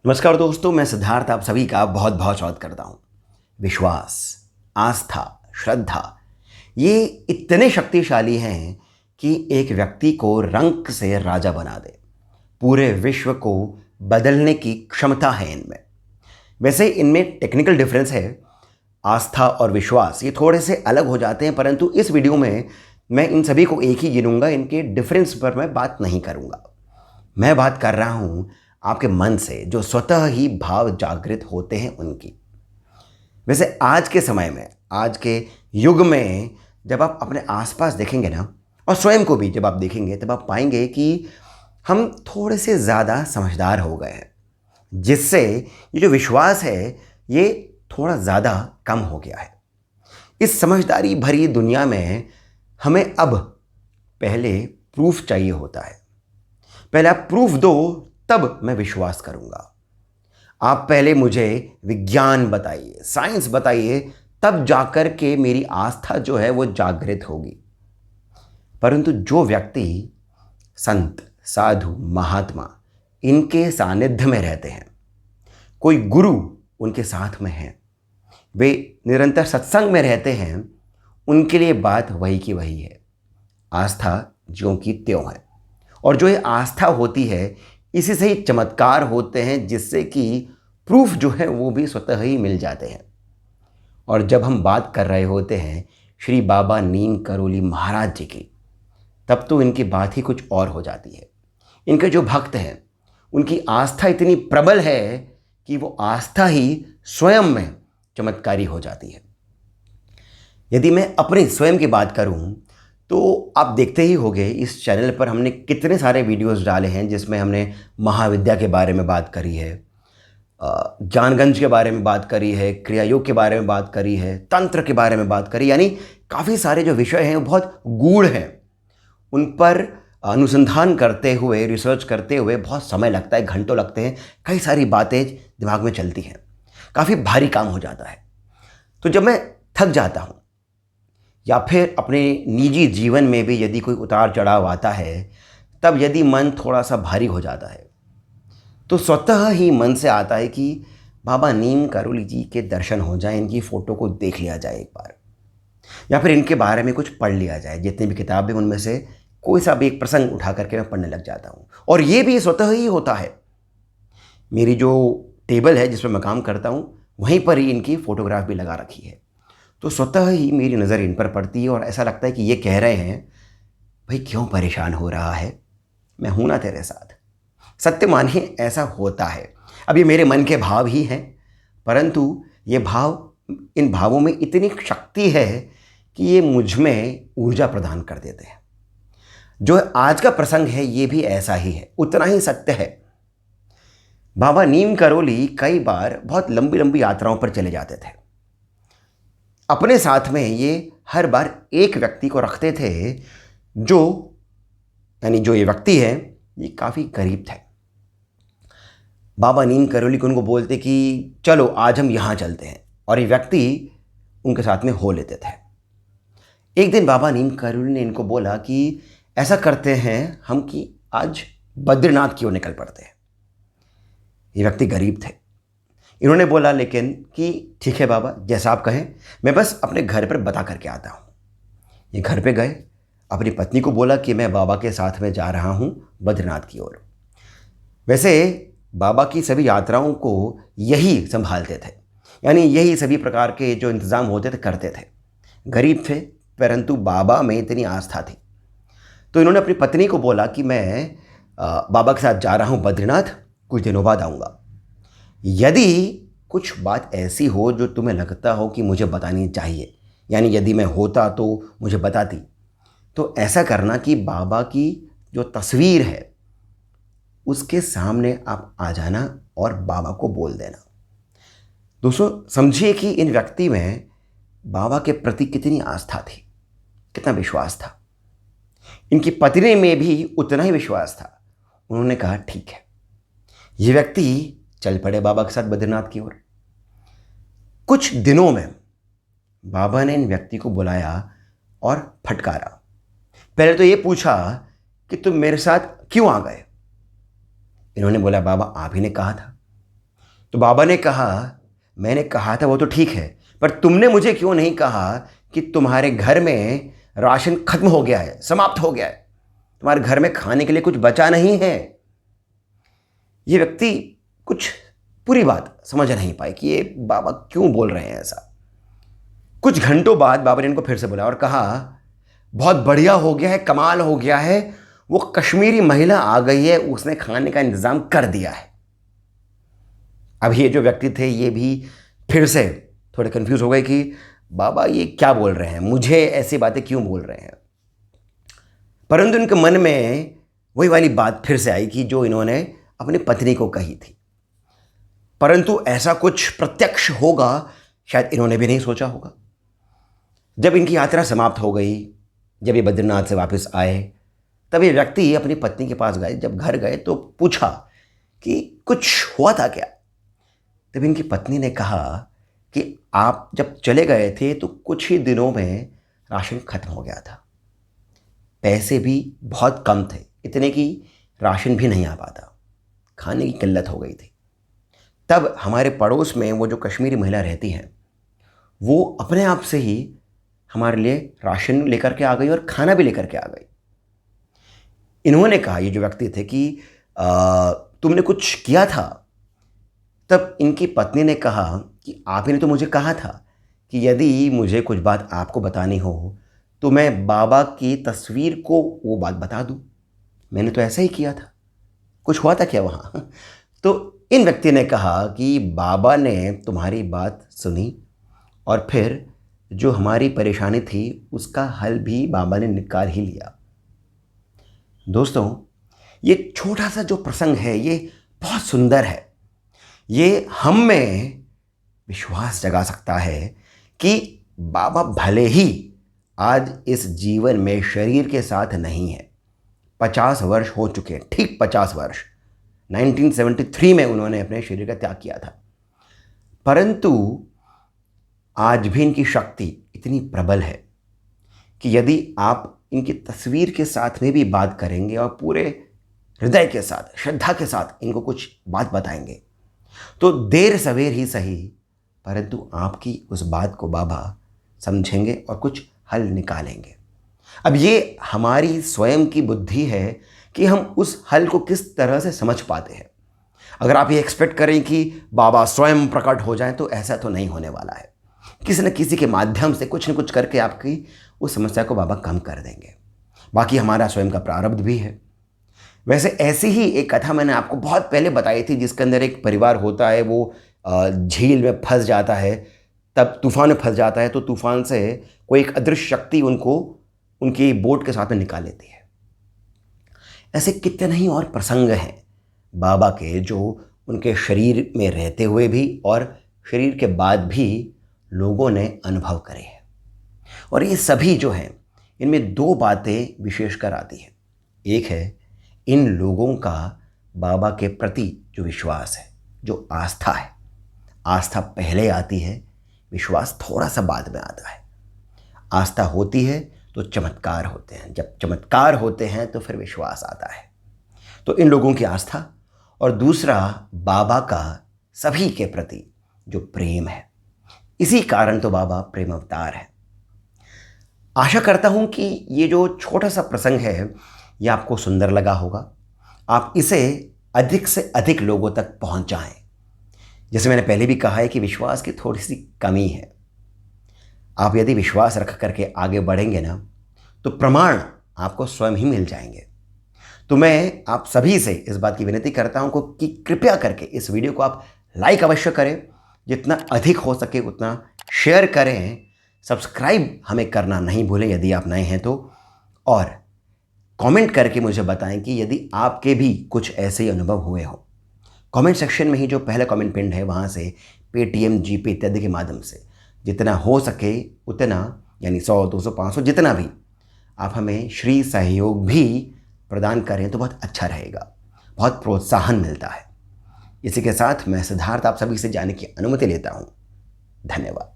नमस्कार दोस्तों, मैं सिद्धार्थ आप सभी का बहुत बहुत स्वागत करता हूँ। विश्वास, आस्था, श्रद्धा ये इतने शक्तिशाली हैं कि एक व्यक्ति को रंक से राजा बना दे। पूरे विश्व को बदलने की क्षमता है इनमें। वैसे इनमें टेक्निकल डिफरेंस है। आस्था और विश्वास ये थोड़े से अलग हो जाते हैं, परंतु इस वीडियो में मैं इन सभी को एक ही गिनूंगा। इनके डिफरेंस पर मैं बात नहीं करूंगा। मैं बात कर रहा हूँ आपके मन से जो स्वतः ही भाव जागृत होते हैं उनकी। वैसे आज के समय में, आज के युग में जब आप अपने आसपास देखेंगे ना, और स्वयं को भी जब आप देखेंगे, तब आप पाएंगे कि हम थोड़े से ज़्यादा समझदार हो गए हैं, जिससे ये जो विश्वास है ये थोड़ा ज़्यादा कम हो गया है। इस समझदारी भरी दुनिया में हमें अब पहले प्रूफ चाहिए होता है। पहले आप प्रूफ दो, तब मैं विश्वास करूंगा। आप पहले मुझे विज्ञान बताइए, साइंस बताइए, तब जाकर के मेरी आस्था जो है वो जागृत होगी। परंतु जो व्यक्ति संत, साधु, महात्मा इनके सानिध्य में रहते हैं, कोई गुरु उनके साथ में है, वे निरंतर सत्संग में रहते हैं, उनके लिए बात वही की वही है। आस्था ज्यों की त्यों है। और जो ये आस्था होती है, इसी से ही चमत्कार होते हैं, जिससे कि प्रूफ जो है वो भी स्वतः ही मिल जाते हैं। और जब हम बात कर रहे होते हैं श्री बाबा नीम करोली महाराज जी की, तब तो इनकी बात ही कुछ और हो जाती है। इनके जो भक्त हैं उनकी आस्था इतनी प्रबल है कि वो आस्था ही स्वयं में चमत्कारी हो जाती है। यदि मैं अपने स्वयं की बात करूं तो आप देखते ही होंगे इस चैनल पर हमने कितने सारे वीडियोस डाले हैं, जिसमें हमने महाविद्या के बारे में बात करी है, ज्ञानगंज के बारे में बात करी है, क्रिया योग के बारे में बात करी है, तंत्र के बारे में बात करी। यानी काफ़ी सारे जो विषय हैं वो बहुत गूढ़ हैं। उन पर अनुसंधान करते हुए, रिसर्च करते हुए बहुत समय लगता है, घंटों लगते हैं। कई सारी बातें दिमाग में चलती हैं, काफ़ी भारी काम हो जाता है। तो जब मैं थक जाता हूँ या फिर अपने निजी जीवन में भी यदि कोई उतार चढ़ाव आता है, तब यदि मन थोड़ा सा भारी हो जाता है, तो स्वतः ही मन से आता है कि बाबा नीम करोली जी के दर्शन हो जाएं, इनकी फ़ोटो को देख लिया जाए एक बार, या फिर इनके बारे में कुछ पढ़ लिया जाए। जितनी भी किताबें उनमें से कोई सा भी एक प्रसंग उठा करके मैं पढ़ने लग जाता हूँ। और ये भी स्वतः ही होता है। मेरी जो टेबल है जिस पर मैं काम करता हूँ, वहीं पर ही इनकी फ़ोटोग्राफ भी लगा रखी है। तो स्वतः ही मेरी नज़र इन पर पड़ती है और ऐसा लगता है कि ये कह रहे हैं, भाई क्यों परेशान हो रहा है, मैं हूं ना तेरे साथ। सत्य मानिए ऐसा होता है। अब ये मेरे मन के भाव ही हैं, परंतु ये भाव, इन भावों में इतनी शक्ति है कि ये मुझ में ऊर्जा प्रदान कर देते हैं। जो आज का प्रसंग है ये भी ऐसा ही है, उतना ही सत्य है। बाबा नीम करोली कई बार बहुत लंबी लंबी यात्राओं पर चले जाते थे। अपने साथ में ये हर बार एक व्यक्ति को रखते थे, जो ये व्यक्ति है ये काफ़ी गरीब थे। बाबा नीम करोली को उनको बोलते कि चलो आज हम यहाँ चलते हैं, और ये व्यक्ति उनके साथ में हो लेते थे। एक दिन बाबा नीम करोली ने इनको बोला कि ऐसा करते हैं हम कि आज बद्रीनाथ की ओर निकल पड़ते हैं। ये व्यक्ति गरीब थे। इन्होंने बोला लेकिन कि ठीक है बाबा, जैसा आप कहें, मैं बस अपने घर पर बता करके आता हूँ। ये घर पे गए, अपनी पत्नी को बोला कि मैं बाबा के साथ में जा रहा हूँ बद्रीनाथ की ओर। वैसे बाबा की सभी यात्राओं को यही संभालते थे, यानी यही सभी प्रकार के जो इंतज़ाम होते थे करते थे। गरीब थे, परंतु बाबा में इतनी आस्था थी। तो इन्होंने अपनी पत्नी को बोला कि मैं बाबा के साथ जा रहा हूँ बद्रीनाथ, कुछ दिनों बाद आऊँगा। यदि कुछ बात ऐसी हो जो तुम्हें लगता हो कि मुझे बतानी चाहिए, यानी यदि मैं होता तो मुझे बताती, तो ऐसा करना कि बाबा की जो तस्वीर है उसके सामने आप आ जाना और बाबा को बोल देना। दोस्तों समझिए कि इन व्यक्ति में बाबा के प्रति कितनी आस्था थी, कितना विश्वास था। इनकी पत्नी में भी उतना ही विश्वास था। उन्होंने कहा ठीक है। ये व्यक्ति चल पड़े बाबा के साथ बद्रीनाथ की ओर। कुछ दिनों में बाबा ने इन व्यक्ति को बुलाया और फटकारा। पहले तो ये पूछा कि तुम मेरे साथ क्यों आ गए। इन्होंने बोला बाबा आप ही ने कहा था। तो बाबा ने कहा, मैंने कहा था वो तो ठीक है, पर तुमने मुझे क्यों नहीं कहा कि तुम्हारे घर में राशन खत्म हो गया है, समाप्त हो गया है, तुम्हारे घर में खाने के लिए कुछ बचा नहीं है। ये व्यक्ति कुछ पूरी बात समझ नहीं पाए कि ये बाबा क्यों बोल रहे हैं ऐसा। कुछ घंटों बाद बाबा ने इनको फिर से बुलाया और कहा, बहुत बढ़िया हो गया है, कमाल हो गया है, वो कश्मीरी महिला आ गई है, उसने खाने का इंतजाम कर दिया है। अब ये जो व्यक्ति थे ये भी फिर से थोड़े कंफ्यूज हो गए कि बाबा ये क्या बोल रहे हैं, मुझे ऐसी बातें क्यों बोल रहे हैं। परंतु उनके मन में वही वाली बात फिर से आई कि जो इन्होंने अपनी पत्नी को कही थी, परंतु ऐसा कुछ प्रत्यक्ष होगा शायद इन्होंने भी नहीं सोचा होगा। जब इनकी यात्रा समाप्त हो गई, जब ये बद्रीनाथ से वापस आए, तब ये व्यक्ति अपनी पत्नी के पास गए। जब घर गए तो पूछा कि कुछ हुआ था क्या। तब इनकी पत्नी ने कहा कि आप जब चले गए थे तो कुछ ही दिनों में राशन खत्म हो गया था, पैसे भी बहुत कम थे, इतने की राशन भी नहीं आ पाता, खाने की किल्लत हो गई थी। तब हमारे पड़ोस में वो जो कश्मीरी महिला रहती हैं वो अपने आप से ही हमारे लिए राशन लेकर के आ गई और खाना भी लेकर के आ गई। इन्होंने कहा, ये जो व्यक्ति थे, कि तुमने कुछ किया था। तब इनकी पत्नी ने कहा कि आप ही ने तो मुझे कहा था कि यदि मुझे कुछ बात आपको बतानी हो तो मैं बाबा की तस्वीर को वो बात बता दूं। मैंने तो ऐसा ही किया था, कुछ हुआ था क्या वहाँ? तो इन व्यक्ति ने कहा कि बाबा ने तुम्हारी बात सुनी और फिर जो हमारी परेशानी थी उसका हल भी बाबा ने निकाल ही लिया। दोस्तों, ये छोटा सा जो प्रसंग है ये बहुत सुंदर है। ये हम में विश्वास जगा सकता है कि बाबा भले ही आज इस जीवन में शरीर के साथ नहीं है, 50 वर्ष हो चुके हैं, ठीक 50 वर्ष, 1973 में उन्होंने अपने शरीर का त्याग किया था, परंतु आज भी इनकी शक्ति इतनी प्रबल है कि यदि आप इनकी तस्वीर के साथ में भी बात करेंगे और पूरे हृदय के साथ, श्रद्धा के साथ इनको कुछ बात बताएंगे तो देर सवेर ही सही, परंतु आपकी उस बात को बाबा समझेंगे और कुछ हल निकालेंगे। अब ये हमारी स्वयं की बुद्धि है कि हम उस हल को किस तरह से समझ पाते हैं। अगर आप ये एक्सपेक्ट करें कि बाबा स्वयं प्रकट हो जाएं तो ऐसा तो नहीं होने वाला है। किसी न किसी के माध्यम से कुछ न कुछ करके आपकी उस समस्या को बाबा कम कर देंगे। बाकी हमारा स्वयं का प्रारब्ध भी है। वैसे ऐसी ही एक कथा मैंने आपको बहुत पहले बताई थी, जिसके अंदर एक परिवार होता है, वो झील में फंस जाता है, तब तूफान में फंस जाता है, तो तूफान से कोई एक अदृश्य शक्ति उनको उनकी बोट के साथ में निकाल लेती है। ऐसे कितने ही और प्रसंग हैं बाबा के जो उनके शरीर में रहते हुए भी और शरीर के बाद भी लोगों ने अनुभव करे हैं। और ये सभी जो हैं इनमें दो बातें विशेषकर आती हैं। एक है इन लोगों का बाबा के प्रति जो विश्वास है, जो आस्था है। आस्था पहले आती है, विश्वास थोड़ा सा बाद में आता है। आस्था होती है तो चमत्कार होते हैं, जब चमत्कार होते हैं तो फिर विश्वास आता है। तो इन लोगों की आस्था और दूसरा बाबा का सभी के प्रति जो प्रेम है, इसी कारण तो बाबा प्रेम अवतार है। आशा करता हूं कि ये जो छोटा सा प्रसंग है ये आपको सुंदर लगा होगा। आप इसे अधिक से अधिक लोगों तक पहुंचाएं। जैसे मैंने पहले भी कहा है कि विश्वास की थोड़ी सी कमी है। आप यदि विश्वास रख करके आगे बढ़ेंगे ना तो प्रमाण आपको स्वयं ही मिल जाएंगे। तो मैं आप सभी से इस बात की विनती करता हूं कि कृपया करके इस वीडियो को आप लाइक अवश्य करें, जितना अधिक हो सके उतना शेयर करें, सब्सक्राइब हमें करना नहीं भूलें यदि आप नए हैं तो, और कमेंट करके मुझे बताएं कि यदि आपके भी कुछ ऐसे ही अनुभव हुए हो। कमेंट सेक्शन में ही जो पहला कमेंट पिन है वहाँ से पेटीएम, जीपे इत्यादि के माध्यम से जितना हो सके उतना, यानी 100, 200, 500 जितना भी आप हमें श्री सहयोग भी प्रदान करें तो बहुत अच्छा रहेगा, बहुत प्रोत्साहन मिलता है। इसी के साथ मैं सिद्धार्थ आप सभी से जाने की अनुमति लेता हूँ। धन्यवाद।